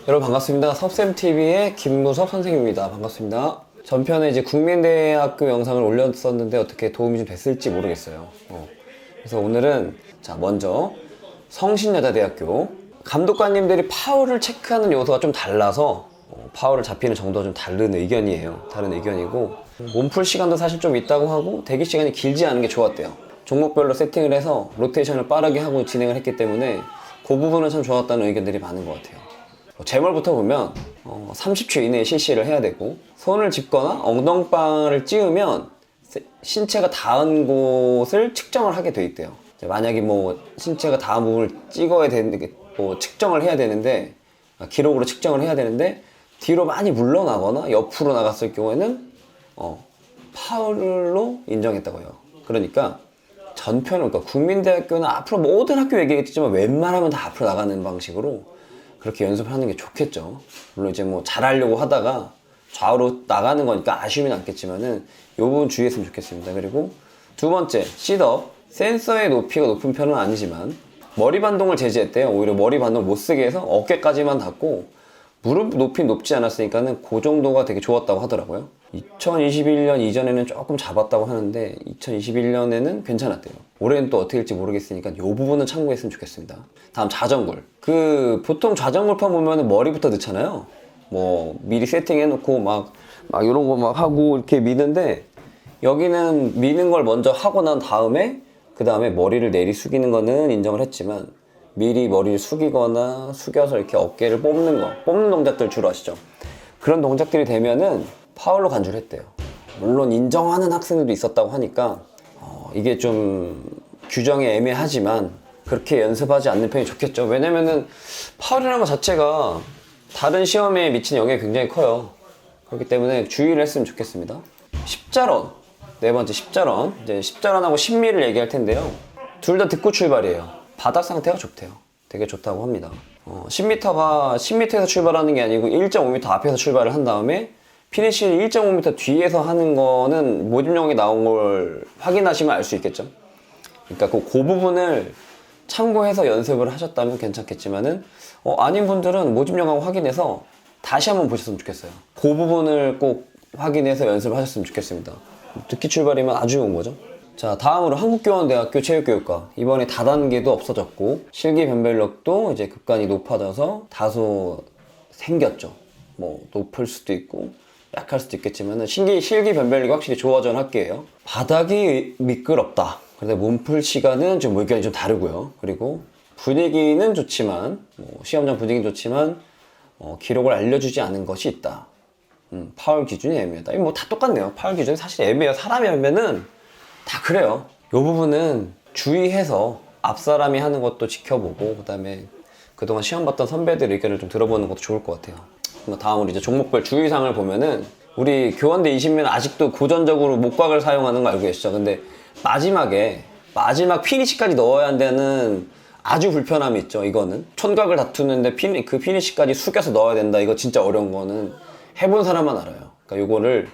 여러분 반갑습니다. 섭쌤TV의 김무섭 선생님입니다. 반갑습니다. 전편에 이제 국민대학교 영상을 올렸었는데 어떻게 도움이 좀 됐을지 모르겠어요. 그래서 오늘은 자 먼저 성신여자대학교 감독관님들이 파울을 체크하는 요소가 좀 달라서 파울을 잡히는 정도가 좀 다른 의견이에요. 다른 의견이고 몸풀 시간도 사실 좀 있다고 하고 대기 시간이 길지 않은 게 좋았대요. 종목별로 세팅을 해서 로테이션을 빠르게 하고 진행을 했기 때문에 그 부분은 참 좋았다는 의견들이 많은 것 같아요. 제멀부터 보면 30초 이내에 실시를 해야 되고 손을 짚거나 엉덩방아를 찧으면 신체가 닿은 곳을 측정을 하게 돼 있대요. 만약에 뭐 신체가 닿은 부분을 찍어야 되는데 뭐 측정을 해야 되는데 기록으로 측정을 해야 되는데 뒤로 많이 물러나거나 옆으로 나갔을 경우에는 파울로 인정했다고 해요. 그러니까 전편은 그러니까 국민대학교는 앞으로 모든 학교 얘기했지만 웬만하면 다 앞으로 나가는 방식으로 그렇게 연습하는 게 좋겠죠. 물론 이제 뭐 잘하려고 하다가 좌우로 나가는 거니까 아쉬움이 남겠지만은 이 부분 주의했으면 좋겠습니다. 그리고 두 번째, 싯업. 센서의 높이가 높은 편은 아니지만 머리 반동을 제지했대요. 오히려 머리 반동을 못 쓰게 해서 어깨까지만 닿고 무릎 높이 높지 않았으니까는 그 정도가 되게 좋았다고 하더라고요. 2021년 이전에는 조금 잡았다고 하는데 2021년에는 괜찮았대요. 올해는 또 어떻게 될지 모르겠으니까 이 부분은 참고했으면 좋겠습니다. 다음 좌전굴. 보통 좌전굴판 보면은 머리부터 넣잖아요. 뭐 미리 세팅해놓고 막 이런 거 막 하고 이렇게 미는데 여기는 미는 걸 먼저 하고 난 다음에 그 다음에 머리를 내리 숙이는 거는 인정을 했지만 미리 머리를 숙이거나 숙여서 이렇게 어깨를 뽑는 동작들 주로 아시죠? 그런 동작들이 되면은 파울로 간주를 했대요. 물론 인정하는 학생들도 있었다고 하니까 이게 좀 규정이 애매하지만 그렇게 연습하지 않는 편이 좋겠죠. 왜냐면은 파울이라는 것 자체가 다른 시험에 미치는 영향이 굉장히 커요. 그렇기 때문에 주의를 했으면 좋겠습니다. 십자런, 네 번째 십자런. 이제 십자런하고 십미를 얘기할 텐데요. 둘 다 딛고 출발이에요. 바닥 상태가 좋대요. 되게 좋다고 합니다. 10m에서 출발하는 게 아니고 1.5m 앞에서 출발을 한 다음에 피니쉬를 1.5m 뒤에서 하는 거는 모집용에 나온 걸 확인하시면 알 수 있겠죠. 그러니까 그 부분을 참고해서 연습을 하셨다면 괜찮겠지만은 아닌 분들은 모집용하고 확인해서 다시 한번 보셨으면 좋겠어요. 그 부분을 꼭 확인해서 연습을 하셨으면 좋겠습니다. 듣기 출발이면 아주 좋은 거죠. 자, 다음으로 한국교원대학교 체육교육과. 이번에 다단계도 없어졌고 실기 변별력도 이제 급간이 높아져서 다소 생겼죠. 뭐 높을 수도 있고 약할 수도 있겠지만은 실기 변별력이 확실히 좋아진 학교예요. 바닥이 미끄럽다. 그래서 몸풀 시간은 좀 의견이 좀 다르고요. 그리고 분위기는 좋지만 시험장 분위기는 좋지만 기록을 알려주지 않은 것이 있다. 파울 기준이 애매하다. 이거 뭐 다 똑같네요. 파울 기준이 사실 애매해요. 사람이 하면은 다 그래요. 이 부분은 주의해서 앞사람이 하는 것도 지켜보고 그 다음에 그동안 시험 봤던 선배들 의견을 좀 들어보는 것도 좋을 것 같아요. 다음으로 이제 종목별 주의사항을 보면은 우리 교원대 20면 아직도 고전적으로 목각을 사용하는 거 알고 계시죠? 근데 마지막 피니시까지 넣어야 한다는 아주 불편함이 있죠. 이거는 촌각을 다투는데 그 피니시까지 숙여서 넣어야 된다. 이거 진짜 어려운 거는 해본 사람만 알아요. 그러니까 요거를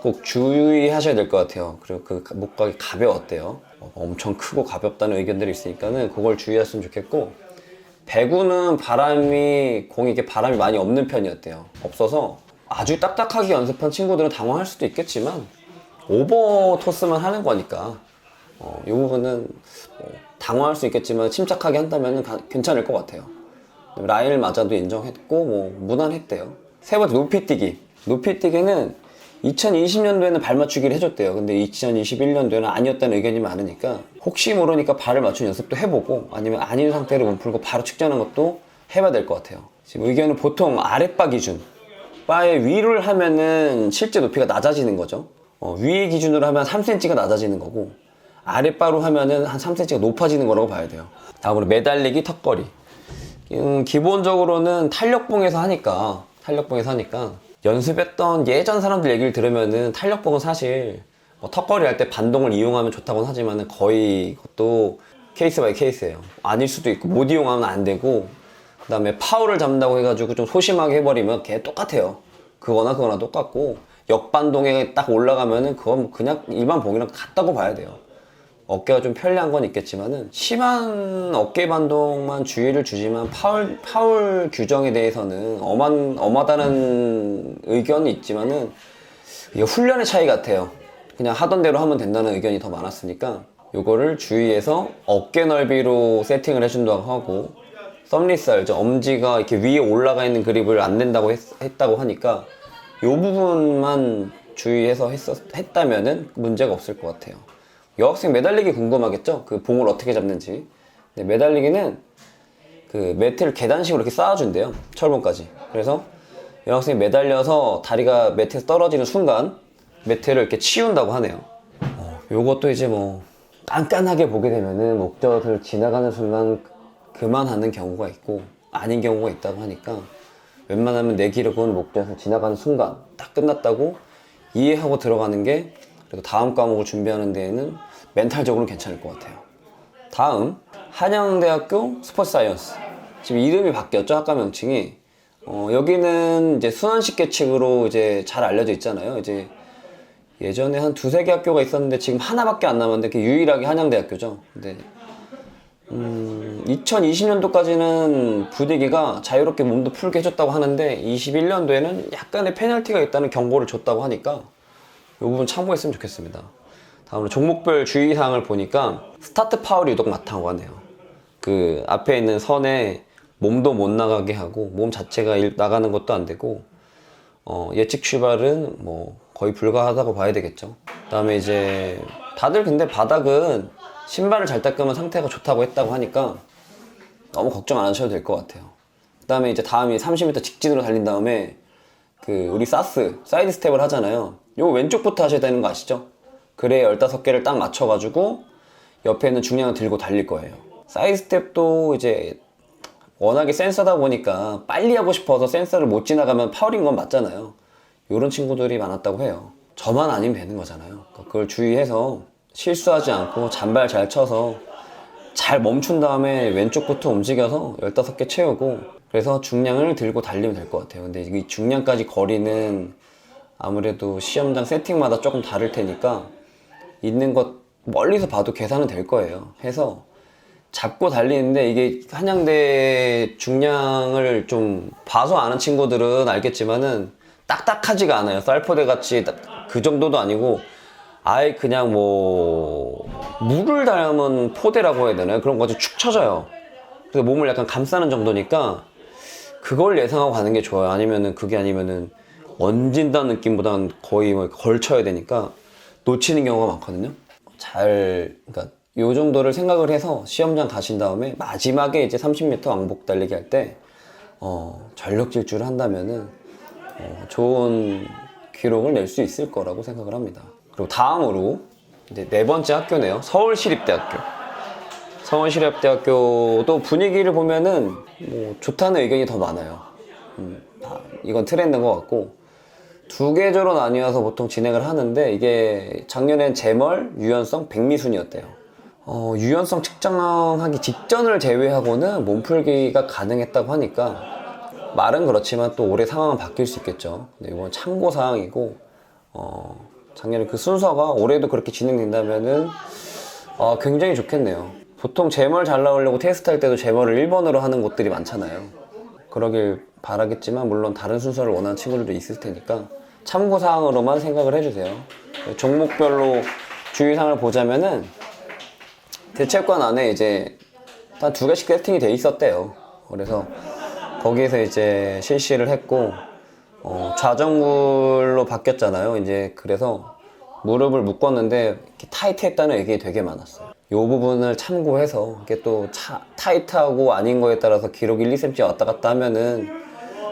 꼭 주의하셔야 될 것 같아요. 그리고 그 목각이 가벼웠대요. 엄청 크고 가볍다는 의견들이 있으니까는 그걸 주의하셨으면 좋겠고, 배구는 공이 이렇게 바람이 많이 없는 편이었대요. 없어서 아주 딱딱하게 연습한 친구들은 당황할 수도 있겠지만 오버 토스만 하는 거니까 이 부분은 당황할 수 있겠지만 침착하게 한다면 괜찮을 것 같아요. 라인을 맞아도 인정했고 무난했대요. 세 번째 높이뛰기. 높이뛰기는 2020년도에는 발 맞추기를 해줬대요. 근데 2021년도에는 아니었다는 의견이 많으니까 혹시 모르니까 발을 맞춘 연습도 해보고 아니면 아닌 상태로 몸풀고 바로 측정하는 것도 해봐야 될 것 같아요. 지금 의견은 보통 아랫바 기준, 바의 위를 하면은 실제 높이가 낮아지는 거죠. 위 기준으로 하면 3cm가 낮아지는 거고 아랫바로 하면은 한 3cm가 높아지는 거라고 봐야 돼요. 다음으로 매달리기, 턱걸이. 기본적으로는 탄력봉에서 하니까 연습했던 예전 사람들 얘기를 들으면은 탄력봉은 사실 턱걸이 할 때 반동을 이용하면 좋다고는 하지만은 거의 그것도 케이스 바이 케이스예요. 아닐 수도 있고 못 이용하면 안 되고, 그 다음에 파울을 잡는다고 해가지고 좀 소심하게 해버리면 걔 똑같아요. 그거나 똑같고 역반동에 딱 올라가면은 그건 그냥 일반 봉이랑 같다고 봐야 돼요. 어깨가 좀 편리한 건 있겠지만은 심한 어깨 반동만 주의를 주지만 파울 규정에 대해서는 엄하다는 의견이 있지만은 이게 훈련의 차이 같아요. 그냥 하던 대로 하면 된다는 의견이 더 많았으니까 요거를 주의해서 어깨 넓이로 세팅을 해준다고 하고, 썸리살, 엄지가 이렇게 위에 올라가 있는 그립을 안 낸다고 했다고 하니까 요 부분만 주의해서 했다면은 문제가 없을 것 같아요. 여학생 매달리기 궁금하겠죠? 그 봉을 어떻게 잡는지. 네, 매달리기는 그 매트를 계단식으로 이렇게 쌓아준대요. 철봉까지. 그래서 여학생이 매달려서 다리가 매트에서 떨어지는 순간 매트를 이렇게 치운다고 하네요. 요것도 이제 뭐 깐깐하게 보게 되면은 목젖을 지나가는 순간 그만하는 경우가 있고 아닌 경우가 있다고 하니까 웬만하면 내 기록은 목젖을 지나가는 순간 딱 끝났다고 이해하고 들어가는 게 그리고 다음 과목을 준비하는 데에는 멘탈적으로 괜찮을 것 같아요. 다음 한양대학교 스포츠 사이언스. 지금 이름이 바뀌었죠, 학과 명칭이. 여기는 이제 순환식 계측으로 이제 잘 알려져 있잖아요. 이제 예전에 한 두세 개 학교가 있었는데 지금 하나밖에 안 남았는데 그게 유일하게 한양대학교죠. 근데 2020년도까지는 부대기가 자유롭게 몸도 풀게 해줬다고 하는데 21년도에는 약간의 페널티가 있다는 경고를 줬다고 하니까 이 부분 참고했으면 좋겠습니다. 다음으로 종목별 주의사항을 보니까 스타트 파울이 유독 많다고 하네요. 그 앞에 있는 선에 몸도 못 나가게 하고 몸 자체가 나가는 것도 안 되고 예측 출발은 뭐 거의 불가하다고 봐야 되겠죠. 그 다음에 이제 다들 근데 바닥은 신발을 잘 닦으면 상태가 좋다고 했다고 하니까 너무 걱정 안 하셔도 될 것 같아요. 그 다음에 이제 다음이 30m 직진으로 달린 다음에 그 우리 사이드 스텝을 하잖아요. 요거 왼쪽부터 하셔야 되는 거 아시죠? 그래야 15개를 딱 맞춰가지고 옆에 있는 중량을 들고 달릴 거예요. 사이드 스텝도 이제 워낙에 센서다 보니까 빨리 하고 싶어서 센서를 못 지나가면 파울인 건 맞잖아요. 요런 친구들이 많았다고 해요. 저만 아니면 되는 거잖아요. 그걸 주의해서 실수하지 않고 잔발 잘 쳐서 잘 멈춘 다음에 왼쪽부터 움직여서 15개 채우고 그래서 중량을 들고 달리면 될 것 같아요. 근데 이 중량까지 거리는 아무래도 시험장 세팅마다 조금 다를 테니까 있는 것 멀리서 봐도 계산은 될 거예요. 해서 잡고 달리는데 이게 한양대 중량을 좀 봐서 아는 친구들은 알겠지만은 딱딱하지가 않아요. 쌀포대 같이 그 정도도 아니고 아예 그냥 뭐 물을 닮은 포대라고 해야 되나요? 그런 거 같이 축 처져요. 그래서 몸을 약간 감싸는 정도니까 그걸 예상하고 가는 게 좋아요. 아니면은 그게 아니면은 얹은다는 느낌보다는 거의 뭐 걸쳐야 되니까 놓치는 경우가 많거든요. 그러니까 요 정도를 생각을 해서 시험장 가신 다음에 마지막에 이제 30m 왕복 달리기 할 때 전력 질주를 한다면은 좋은 기록을 낼 수 있을 거라고 생각을 합니다. 그리고 다음으로 이제 네 번째 학교네요. 서울시립대학교. 서울시립대학교도 분위기를 보면은 뭐 좋다는 의견이 더 많아요. 이건 트렌드인 것 같고 두 계조로 나뉘어서 보통 진행을 하는데 이게 작년엔 재멀, 유연성, 백미순이었대요. 유연성 측정하기 직전을 제외하고는 몸풀기가 가능했다고 하니까 말은 그렇지만 또 올해 상황은 바뀔 수 있겠죠. 근데 이건 참고 사항이고 작년에 그 순서가 올해도 그렇게 진행된다면은 굉장히 좋겠네요. 보통 재멀 잘 나오려고 테스트 할 때도 재멀을 1번으로 하는 곳들이 많잖아요. 그러길 바라겠지만 물론 다른 순서를 원하는 친구들도 있을 테니까 참고사항으로만 생각을 해주세요. 종목별로 주의사항을 보자면은 대체권 안에 이제 한 2개씩 세팅이 돼 있었대요. 그래서 거기에서 이제 실시를 했고 좌정물로 바뀌었잖아요. 이제 그래서 무릎을 묶었는데 이렇게 타이트했다는 얘기 되게 많았어요. 이 부분을 참고해서 이게 또 타이트하고 아닌 거에 따라서 기록이 1, 2cm 왔다 갔다 하면은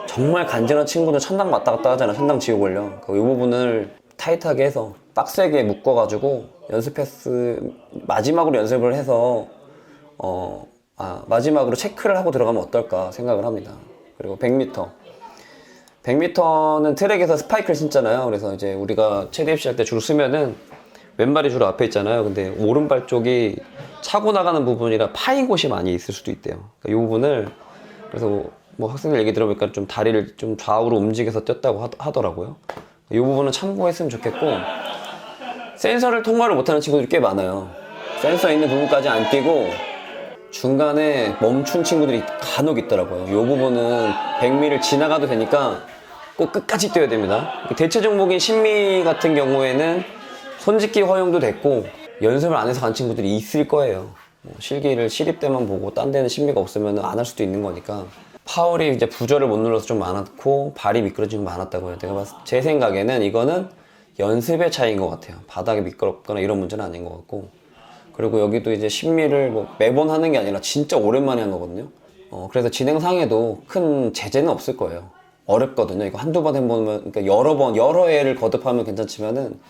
정말 간지러운 친구들 천당 왔다 갔다 하잖아. 천당 지옥 올려. 이 부분을 타이트하게 해서 빡세게 묶어가지고 마지막으로 연습을 해서 마지막으로 체크를 하고 들어가면 어떨까 생각을 합니다. 그리고 100m. 100m는 트랙에서 스파이크를 신잖아요. 그래서 이제 우리가 체대 입시할 때 주로 쓰면은 왼발이 주로 앞에 있잖아요. 근데 오른발 쪽이 차고 나가는 부분이라 파인 곳이 많이 있을 수도 있대요. 그러니까 이 부분을 그래서 뭐 학생들 얘기 들어보니까 좀 다리를 좀 좌우로 움직여서 뛰었다고 하더라고요. 이 부분은 참고했으면 좋겠고 센서를 통과를 못하는 친구들이 꽤 많아요. 센서 있는 부분까지 안 뛰고 중간에 멈춘 친구들이 간혹 있더라고요. 이 부분은 100미를 지나가도 되니까 꼭 끝까지 뛰어야 됩니다. 대체 종목인 신미 같은 경우에는 손짓기 허용도 됐고 연습을 안 해서 간 친구들이 있을 거예요. 실기를 시립 때만 보고 딴 데는 신미가 없으면 안 할 수도 있는 거니까. 파울이 이제 부저를 못 눌러서 좀 많았고 발이 미끄러지는 게 많았다고 해요. 제 생각에는 이거는 연습의 차이인 것 같아요. 바닥이 미끄럽거나 이런 문제는 아닌 것 같고. 그리고 여기도 이제 신미를 뭐 매번 하는 게 아니라 진짜 오랜만에 한 거거든요. 그래서 진행상에도 큰 제재는 없을 거예요. 어렵거든요. 이거 한두 번 해보면, 그러니까 여러 회를 거듭하면 괜찮지만은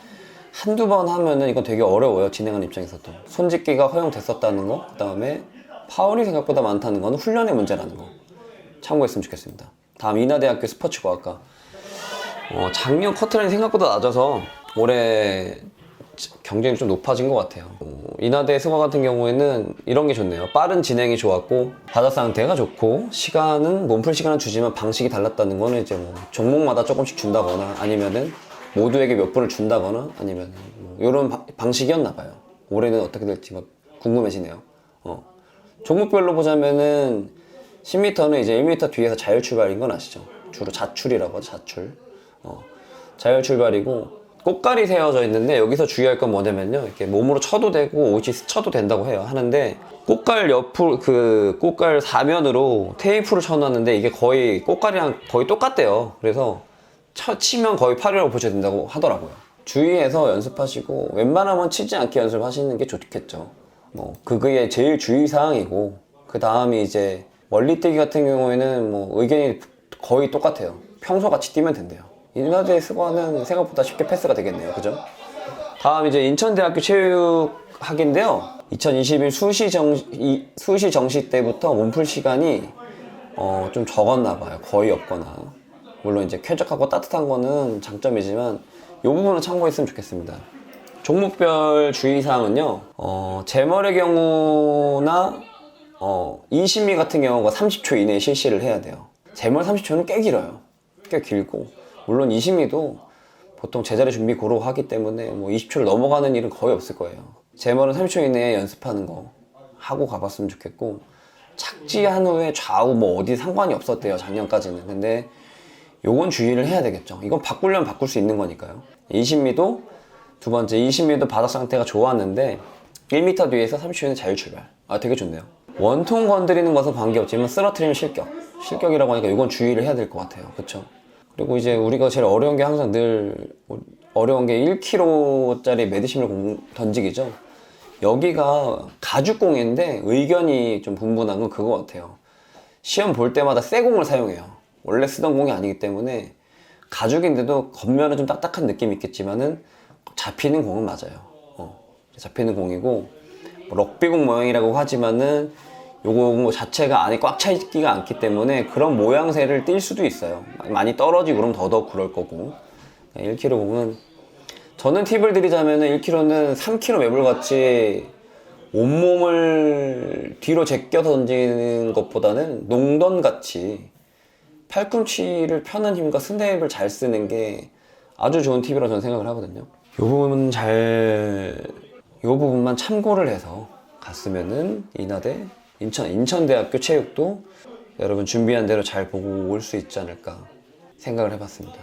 한두 번 하면은 이건 되게 어려워요. 진행하는 입장에서도. 손짓기가 허용됐었다는 거, 그 다음에 파울이 생각보다 많다는 거는 훈련의 문제라는 거. 참고했으면 좋겠습니다. 다음 인하대학교 스포츠과학과. 작년 커트라인이 생각보다 낮아서 올해 경쟁이 좀 높아진 것 같아요. 인하대 스과 같은 경우에는 이런 게 좋네요. 빠른 진행이 좋았고 바다 상태가 좋고 시간은 몸풀 시간은 주지만 방식이 달랐다는 거는 이제 뭐 종목마다 조금씩 준다거나 아니면은 모두에게 몇 분을 준다거나 아니면 뭐 이런 방식이었나 봐요. 올해는 어떻게 될지 막 궁금해지네요. 종목별로 보자면은 10m는 이제 1m 뒤에서 자율 출발인 건 아시죠? 주로 자출이라고 하죠. 자출. 자율 출발이고 꽃갈이 세워져 있는데 여기서 주의할 건 뭐냐면요. 이렇게 몸으로 쳐도 되고 옷이 스쳐도 된다고 해요. 하는데 꽃갈 옆으로 꽃갈 사면으로 테이프를 쳐놨는데 이게 거의 꽃갈이랑 거의 똑같대요. 그래서 치면 거의 팔이라고 보셔야 된다고 하더라고요. 주의해서 연습하시고 웬만하면 치지 않게 연습하시는 게 좋겠죠. 그게 제일 주의사항이고 그 다음이 이제 멀리뛰기 같은 경우에는 뭐 의견이 거의 똑같아요. 평소 같이 뛰면 된대요. 인하대 스과는 생각보다 쉽게 패스가 되겠네요. 그죠? 다음 이제 인천대학교 체육학인데요. 2021 수시 정시 때부터 몸풀 시간이 좀 적었나 봐요. 거의 없거나. 물론 이제 쾌적하고 따뜻한 거는 장점이지만 이 부분은 참고했으면 좋겠습니다. 종목별 주의사항은요. 제멀의 경우나 20미 같은 경우가 30초 이내에 실시를 해야 돼요. 제멀 30초는 꽤 길어요. 꽤 길고 물론 20미도 보통 제자리 준비 고루 하기 때문에 뭐 20초를 넘어가는 일은 거의 없을 거예요. 제멀은 30초 이내에 연습하는 거 하고 가봤으면 좋겠고 착지한 후에 좌우 뭐 어디 상관이 없었대요. 작년까지는. 근데 요건 주의를 해야 되겠죠. 이건 바꾸려면 바꿀 수 있는 거니까요. 20미도 두 번째 20미도 바닥 상태가 좋았는데 1m 뒤에서 30초에는 자율 출발. 되게 좋네요. 원통 건드리는 것은 관계없지만 쓰러트리면 실격이라고 하니까 이건 주의를 해야 될 것 같아요. 그쵸? 그리고 이제 우리가 제일 어려운 게 항상 늘 어려운 게 1kg짜리 매드심을 던지기죠. 여기가 가죽공인데 의견이 좀 분분한 건 그거 같아요. 시험 볼 때마다 새 공을 사용해요. 원래 쓰던 공이 아니기 때문에 가죽인데도 겉면은 좀 딱딱한 느낌이 있겠지만은 잡히는 공은 맞아요. 잡히는 공이고 럭비공 모양이라고 하지만은 요거 자체가 안에 꽉 차 있기가 않기 때문에 그런 모양새를 띌 수도 있어요. 많이 떨어지고 그러면 더더욱 그럴 거고. 1kg 공은 저는 팁을 드리자면은 1kg는 3kg 매불같이 온몸을 뒤로 제껴 던지는 것보다는 농던같이 팔꿈치를 펴는 힘과 스냅을 잘 쓰는 게 아주 좋은 팁이라고 저는 생각을 하거든요. 요 부분만 참고를 해서 갔으면은 인하대 인천대학교 체육도 여러분 준비한 대로 잘 보고 올 수 있지 않을까 생각을 해봤습니다.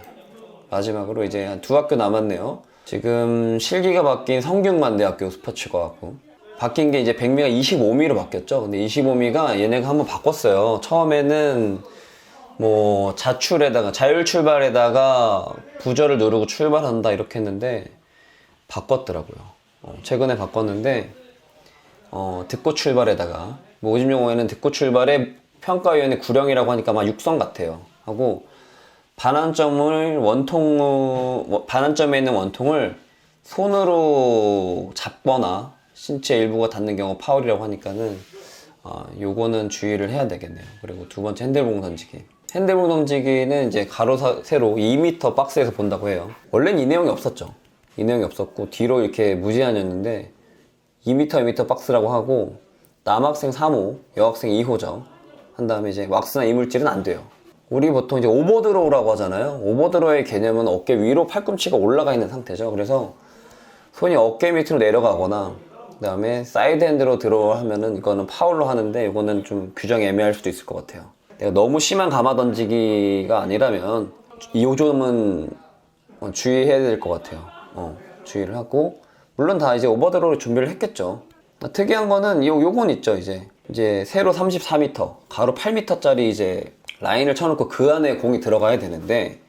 마지막으로 이제 한 2학교 남았네요. 지금 실기가 바뀐 성균관대학교 스포츠과학부. 바뀐 게 이제 100미가 25미로 바뀌었죠. 근데 25미가 얘네가 한번 바꿨어요. 처음에는 뭐 자율 출발에다가 부저를 누르고 출발한다 이렇게 했는데 바꿨더라고요. 최근에 바꿨는데 듣고 출발에다가 뭐 오집 용어에는 듣고 출발에 평가위원회 구령이라고 하니까 아마 육성 같아요. 하고 반환점에 있는 원통을 손으로 잡거나 신체 일부가 닿는 경우 파울이라고 하니까는 요거는 주의를 해야 되겠네요. 그리고 두 번째 핸들공 던지기. 핸들공 던지기는 이제 가로 세로 2m 박스에서 본다고 해요. 원래는 이 내용이 없었죠. 이 내용이 없었고 뒤로 이렇게 무제한이었는데 2m 박스라고 하고 남학생 3호, 여학생 2호죠. 한 다음에 이제 왁스나 이물질은 안 돼요. 우리 보통 이제 오버드로우라고 하잖아요. 오버드로우의 개념은 어깨 위로 팔꿈치가 올라가 있는 상태죠. 그래서 손이 어깨 밑으로 내려가거나 그다음에 사이드 핸드로 들어 하면은 이거는 파울로 하는데 이거는 좀 규정이 애매할 수도 있을 것 같아요. 내가 너무 심한 감아 던지기가 아니라면 이 점은 주의해야 될 것 같아요. 주의를 하고 물론 다 이제 오버드로를 준비를 했겠죠. 특이한 거는 요건 있죠. 이제 세로 34m, 가로 8m짜리 이제 라인을 쳐놓고 그 안에 공이 들어가야 되는데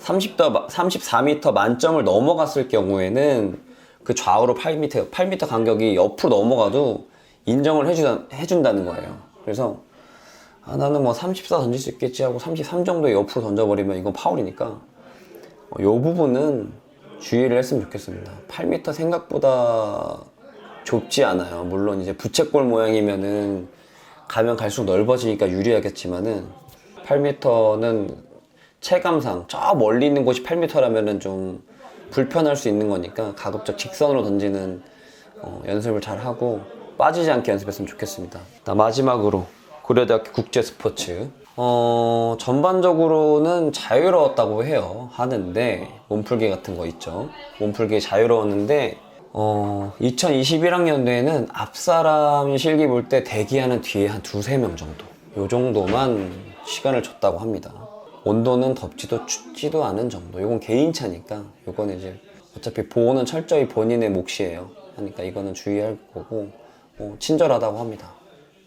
34m 만점을 넘어갔을 경우에는 그 좌우로 8m 간격이 옆으로 넘어가도 인정을 해준다는 거예요. 그래서 나는 뭐 34 던질 수 있겠지 하고 33 정도 옆으로 던져버리면 이건 파울이니까 이 부분은 주의를 했으면 좋겠습니다. 8m 생각보다 좁지 않아요. 물론 이제 부채꼴 모양이면은 가면 갈수록 넓어지니까 유리하겠지만은 8m는 체감상 저 멀리 있는 곳이 8m라면은 좀 불편할 수 있는 거니까 가급적 직선으로 던지는 연습을 잘 하고 빠지지 않게 연습했으면 좋겠습니다. 마지막으로 고려대학교 국제스포츠 전반적으로는 자유로웠다고 해요. 하는데 몸풀기 같은 거 있죠. 몸풀기 자유로웠는데 2021학년도에는 앞사람 실기 볼 때 대기하는 뒤에 한 두세 명 정도 요 정도만 시간을 줬다고 합니다. 온도는 덥지도 춥지도 않은 정도. 이건 개인차니까 이거는 이제 어차피 보호는 철저히 본인의 몫이에요. 하니까 이거는 주의할 거고 친절하다고 합니다.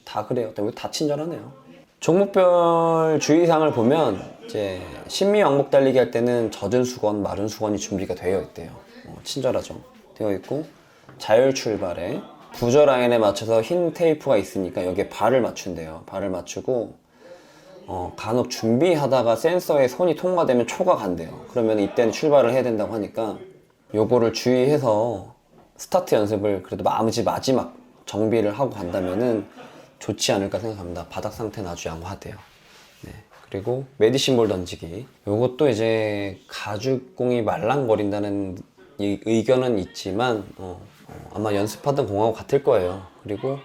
다 그래요. 다 친절하네요. 종목별 주의사항을 보면 이제 신미 왕복 달리기 할 때는 젖은 수건, 마른 수건이 준비가 되어 있대요. 친절하죠. 되어 있고 자율 출발에 부저 라인에 맞춰서 흰 테이프가 있으니까 여기에 발을 맞춘대요. 발을 맞추고 간혹 준비하다가 센서에 손이 통과되면 초가 간대요. 그러면 이때는 출발을 해야 된다고 하니까 요거를 주의해서 스타트 연습을 그래도 마지막 정비를 하고 간다면은 좋지 않을까 생각합니다. 바닥 상태는 아주 양호하대요. 네. 그리고 메디신볼 던지기. 요것도 이제 가죽공이 말랑거린다는 의견은 있지만 아마 연습하던 공하고 같을 거예요. 그리고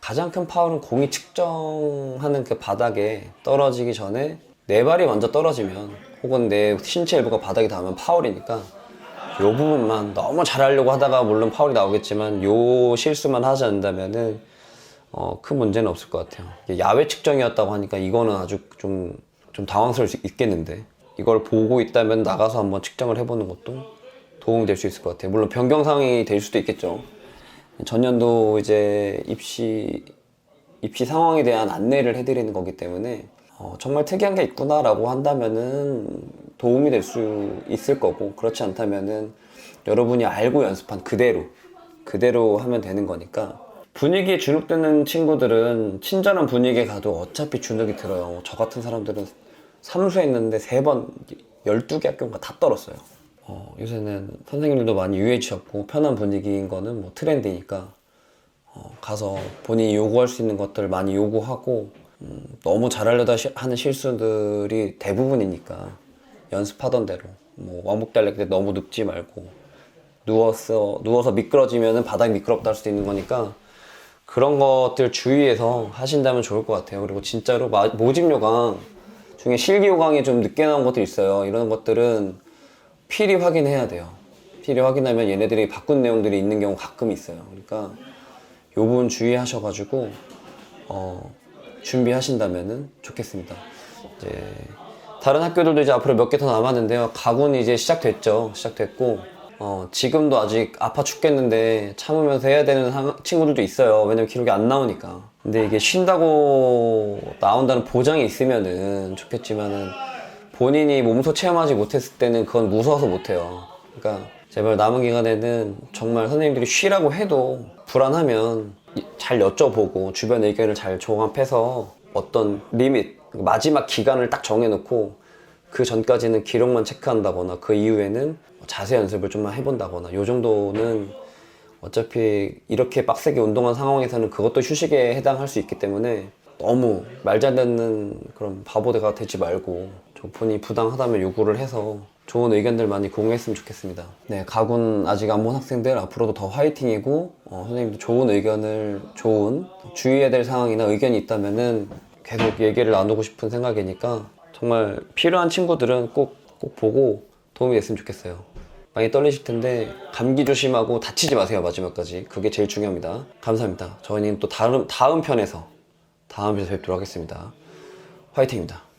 가장 큰 파울은 공이 측정하는 그 바닥에 떨어지기 전에 내 발이 먼저 떨어지면 혹은 내 신체 일부가 바닥에 닿으면 파울이니까 이 부분만 너무 잘하려고 하다가 물론 파울이 나오겠지만 요 실수만 하지 않는다면은 큰 문제는 없을 것 같아요. 야외 측정이었다고 하니까 이거는 아주 좀 당황스러울 수 있겠는데 이걸 보고 있다면 나가서 한번 측정을 해보는 것도 도움이 될 수 있을 것 같아요. 물론 변경 사항이 될 수도 있겠죠. 전년도 이제 입시 상황에 대한 안내를 해드리는 거기 때문에 정말 특이한 게 있구나라고 한다면은 도움이 될 수 있을 거고 그렇지 않다면은 여러분이 알고 연습한 그대로 하면 되는 거니까 분위기에 주눅드는 친구들은 친절한 분위기에 가도 어차피 주눅이 들어요. 저 같은 사람들은 삼수했는데 3번 12개 학교가 다 떨었어요. 요새는 선생님들도 많이 유해지셨고 편한 분위기인 거는 뭐 트렌드니까 가서 본인이 요구할 수 있는 것들 많이 요구하고 너무 잘하려다 하는 실수들이 대부분이니까 연습하던 대로 뭐 왕복 달리기 때 너무 눕지 말고 누워서 미끄러지면 바닥이 미끄럽다 할 수도 있는 거니까 그런 것들 주의해서 하신다면 좋을 것 같아요. 그리고 진짜로 모집 요강 중에 실기 요강이 좀 늦게 나온 것도 있어요. 이런 것들은 필히 확인해야 돼요. 필히 확인하면 얘네들이 바꾼 내용들이 있는 경우 가끔 있어요. 그러니까 요 부분 주의하셔가지고 준비하신다면 좋겠습니다. 이제 다른 학교들도 이제 앞으로 몇 개 더 남았는데요. 가군이 이제 시작됐고 지금도 아직 아파 죽겠는데 참으면서 해야 되는 친구들도 있어요. 왜냐면 기록이 안 나오니까. 근데 이게 쉰다고 나온다는 보장이 있으면은 좋겠지만은 본인이 몸소 체험하지 못했을 때는 그건 무서워서 못해요. 그러니까 제발 남은 기간에는 정말 선생님들이 쉬라고 해도 불안하면 잘 여쭤보고 주변 의견을 잘 종합해서 어떤 리밋, 마지막 기간을 딱 정해놓고 그 전까지는 기록만 체크한다거나 그 이후에는 자세 연습을 좀만 해본다거나 요 정도는 어차피 이렇게 빡세게 운동한 상황에서는 그것도 휴식에 해당할 수 있기 때문에 너무 말 잘 듣는 그런 바보대가 되지 말고 본인이 부당하다면 요구를 해서 좋은 의견들 많이 공유했으면 좋겠습니다. 네, 가군 아직 안 본 학생들 앞으로도 더 화이팅이고 선생님도 좋은 의견을 주의해야 될 상황이나 의견이 있다면은 계속 얘기를 나누고 싶은 생각이니까 정말 필요한 친구들은 꼭 보고 도움이 됐으면 좋겠어요. 많이 떨리실 텐데 감기 조심하고 다치지 마세요. 마지막까지. 그게 제일 중요합니다. 감사합니다. 저희는 또 다음 편에서 뵙도록 하겠습니다. 화이팅입니다.